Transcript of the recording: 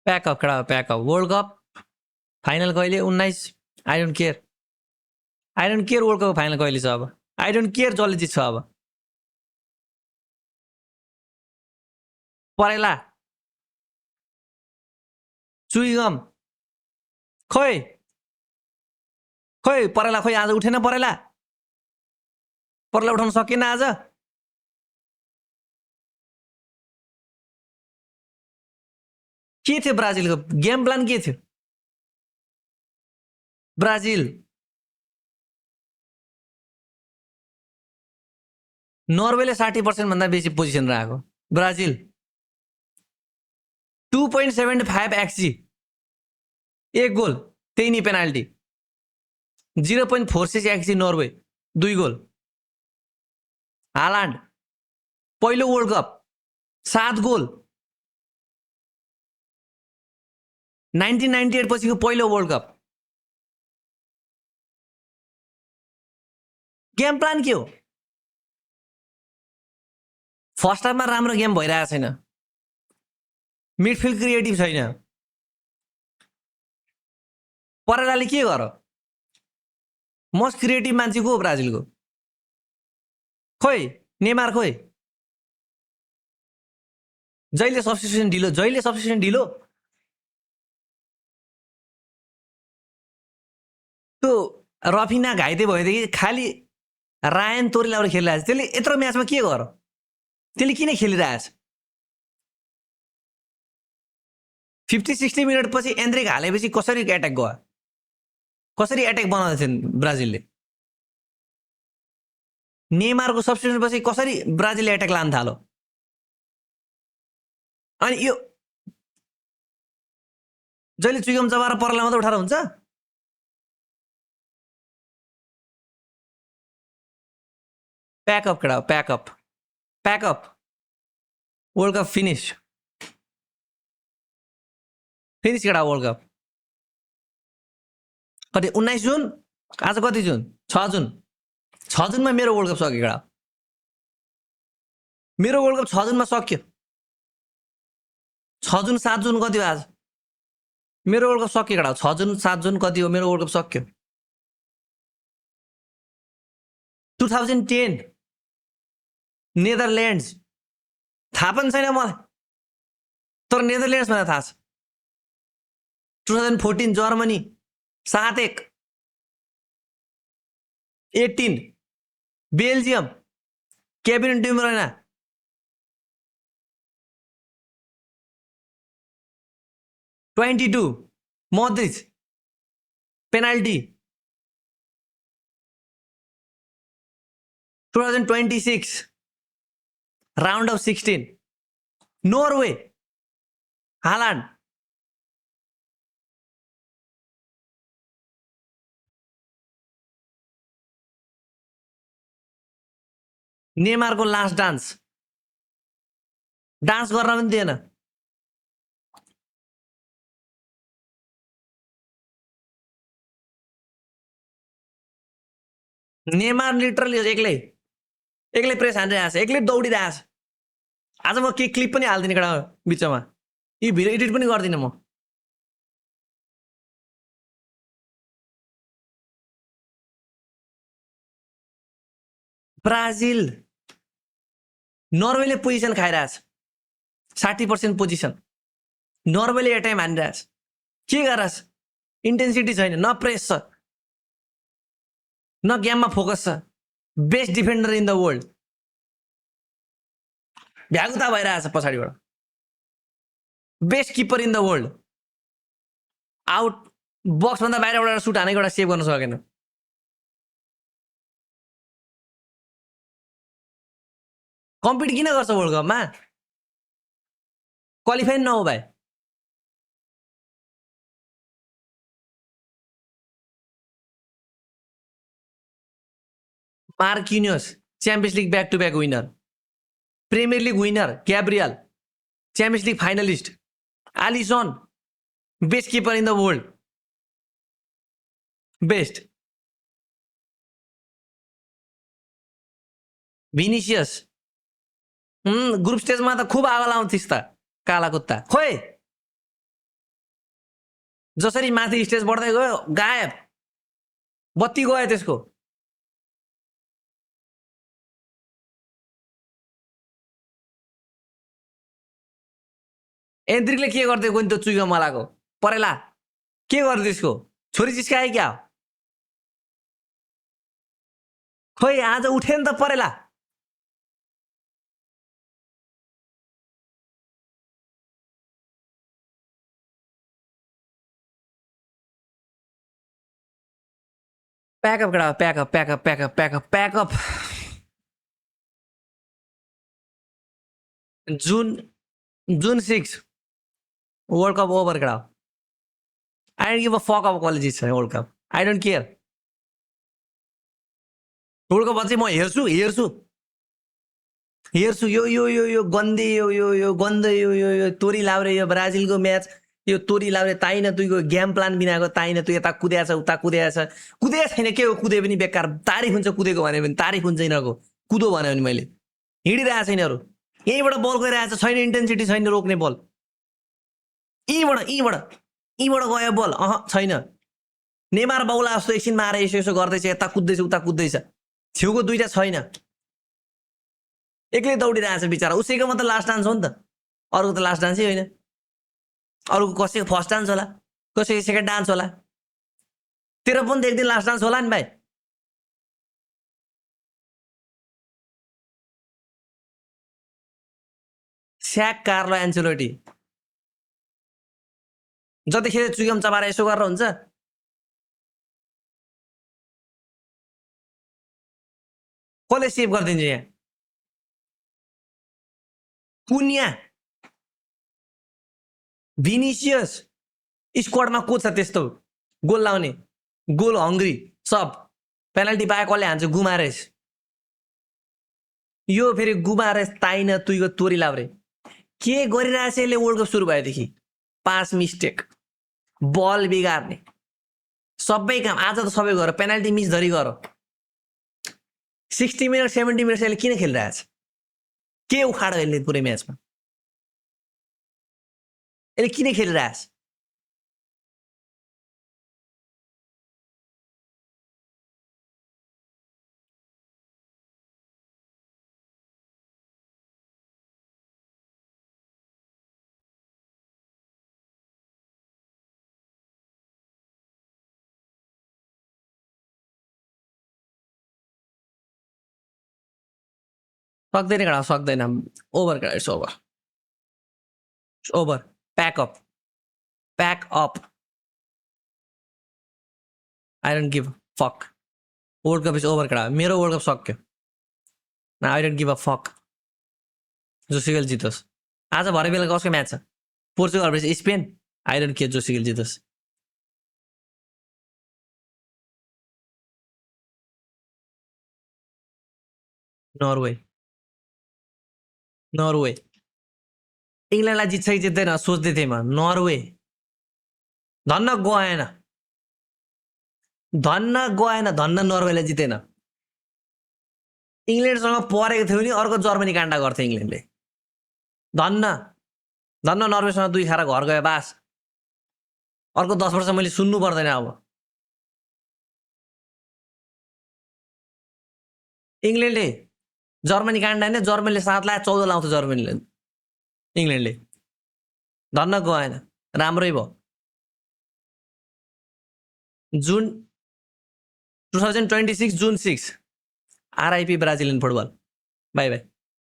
Pack up कडा pack up world cup final कहिले 19 I don't care world cup final कहिले छ अब आई डोन्ट केयर जसले जित्छ अब परेला चुइगम खोइ खोइ परेला खोइ आज उठेन परेला उठाउन सकेन आज के थियो ब्राजिलको गेम प्लान के थियो ब्राजिल नर्वेले 60% भन्दा बेसी पोजिसन राखेको ब्राजिल 2.75 एक्सजी एक गोल त्यही नि पेनाल्टी 0.46 एक्सजी नर्वे 2 गोल हालान्ड पहिलो वर्ल्ड कप 7 गोल 1998 पछिको पहिलो वर्ल्ड कप गेम प्लान के हो फर्स्ट हाफमा राम्रो गेम भइरहेको छैन मिडफिल्ड क्रिएटिभ छैन परेलाले के गर मोस्ट क्रिएटिभ मान्छे को हो ब्राजिलको खोइ नेमार खोइ जहिले सब्स्टिट्युसन ढिलो त्यो रफिना घाइते भएदेखि खाली रायन तोरीलाउरे खेलिरहेछ त्यसले यत्रो म्याचमा के गर त्यसले किन खेलिरहेछ 50-60 मिनट पछि एन्ड्रिक हालेपछि कसरी एट्याक गयो कसरी एट्याक बनाउँदैछन् ब्राजिलले नेमारको सब्स्टिट्युसन पछि कसरी ब्राजिलले एट्याक लान थाल्यो अनि यो जहिले चुइगम चबाएर परला मात्रै उठाएर हुन्छ प्याकअप कडा प्याकअप वर्ल्ड कप फिनिश कडा वर्ल्ड कप कति 19 जुन आज कति जुन 6 जुन 6 जुनमा मेरो वर्ल्ड कप सक्यो कडा मेरो वर्ल्ड कप 6 जुनमा सक्यो 6 जुन 7 जुन कति हो आज मेरो वर्ल्ड कप सक्यो कडा 6 जुन 7 जुन कति हो मेरो वर्ल्ड कप सक्यो 2010 नेदरल्यान्ड्स थाहा पनि छैन मलाई तर नेदरल्यान्ड्स भनेर थाहा छ 2014 Germany 7-1 18 Belgium Kevin De Bruyne 22 Modric penalty 2026 round of 16 Norway Haaland नेमारको लास्ट डान्स गर्न पनि दिएन नेमार लिटरली एक्लै प्रेस हानिरहेको छ एक्लै दौडिरहेको छ आज म के क्लिप पनि हाल्दिनँ कडा बिचमा यी भिडियो एडिट पनि गर्दिनँ म ब्राजिल नर्वेले पोजिसन खाइरहेछ 60% पोजिसन नर्वेले एटाइम हानिरहेछ के गरेछ इन्टेन्सिटी छैन न प्रेस छ न गेममा फोकस छ best defender in the world भ्यागुता भइरहेछ पछाडिबाट best keeper in the world out बक्सभन्दा बाहिरबाट सुट हानेको एउटा सेभ गर्न सकेन कम्पिट किन गर्छ वर्ल्ड कपमा क्वालिफाई नहो भाइ Marquinhos Champions League back to back winner Premier League winner Gabriel Champions League finalist Alisson best keeper in the world best Vinicius group स्टेजमा त खुब आगो लाउँथिस् त काला कुत्ता खोइ जसरी माथि स्टेज बढ्दै गयो गायब, बत्ती गयो त्यसको। एन्ट्रिकले के गर्दै गयो नि त्यो चुइगा मलाको परेला, के गर्दै त्यसको छोरी चिस्काए क्या हो? खोइ आज उठे नि त परेला। प्याकअप केटा, pack up pack up pack up pack up pack up. जुन 6 वर्ल्ड कप ओभर केटा। I don't give a fuck अब कसले जित्छ world cup, I don't care. World cup चाहिँ म हेर्छु हेर्छु हेर्छु। यो यो यो यो गन्दे यो यो यो गन्दै यो यो यो तोरी लाउरे यो ब्राजिलको म्याच, यो तोरी लाउरे ताइन तुईको गेम प्लान बिनाको ताइन तु यता कुदेछ उता कुदेछ, कुदेको छैन के हो, कुदे पनि बेकार, तारिफ हुन्छ कुदेको भन्यो भने, तारिफ हुन्छ यिनीहरूको कुदो भन्यो भने। मैले हिँडिरहेको छ यिनीहरू, यहीँबाट बल गइरहेको छैन, इन्टेन्सिटी छैन रोक्ने बल, यहीँबाट गयो बल, छैन। नेमार बाउला जस्तो एकछिन मारे यसो यसो गर्दैछ, यता कुद्दैछ उता कुद्दैछ, छेउको दुईटा छैन, एक्लै दौडिरहेछ बिचरा। उसैकोमा त लास्ट डान्स हो नि त, अरूको त लास्ट डान्सै होइन, अरूको कसैको फर्स्ट डान्स होला, कसैको सेकेन्ड डान्स होला, तेरो पनि त एक दिन लास्ट डान्स होला नि भाइ। स्याक कार्लो एन्चेलोटी जतिखेर चुगम चपाएर यसो गरेर हुन्छ। कसले सेभ गरिदिन्छ यहाँ? कुन्या, भिनिसियस, स्क्वाडमा को छ त्यस्तो गोल लाउने, गोल हङ्ग्री सब। पेनल्टी पाए कसले हान्छ? गुमारेस। यो फेरि गुमारेस ताइन तुईको तोरी लाउरे के गरिरहेछ यसले वर्ल्ड कप सुरु भएदेखि? पास मिस्टेक, बल बिगार्ने, सबै काम आज त सबै गर, पेनल्टी मिस धरी गर। 60 मिनट 70 मिनट यसले किन खेलिरहेछ? के उखाडो यसले पुरै म्याचमा? यसले किन खेलिरहेछ? सक्दैन केटा, सक्दैन। ओभर केटा, it's over, it's over. Pack up, pack up, I don't give fuck. World Cup is over केटा, मेरो वर्ल्ड कप सक्यो। I don't give a fuck, जोसिगल जितोस्। आज भरे बेला कसको म्याच छ? पोर्चुगल भएपछि स्पेन, आई डोन्ट केयर, जोसिगल जितोस्। नर्वे, नर्वे इङ्ल्यान्डलाई जित्छ कि जित्दैन सोच्दै थिएँ म। नर्वे धन्न गएन, धन्न गएन, धन्न नर्वेलाई जितेन। इङ्ल्यान्डसँग परेको थियो भने अर्को जर्मनी काण्डा गर्थे इङ्ल्यान्डले। धन्न, धन्न नर्वेसँग 2 खाएर घर गयो बास। अर्को 10 वर्ष मैले सुन्नु पर्दैन अब। इङ्ल्यान्डले जर्मनी काण्डा होइन, जर्मनीले 7 लाख 14 लाउँछ जर्मनीले, इङ्ल्यान्डले। धन्न गएन, राम्रै भयो। जुन 2026 जुन 6 RIP Brazilian football, by by.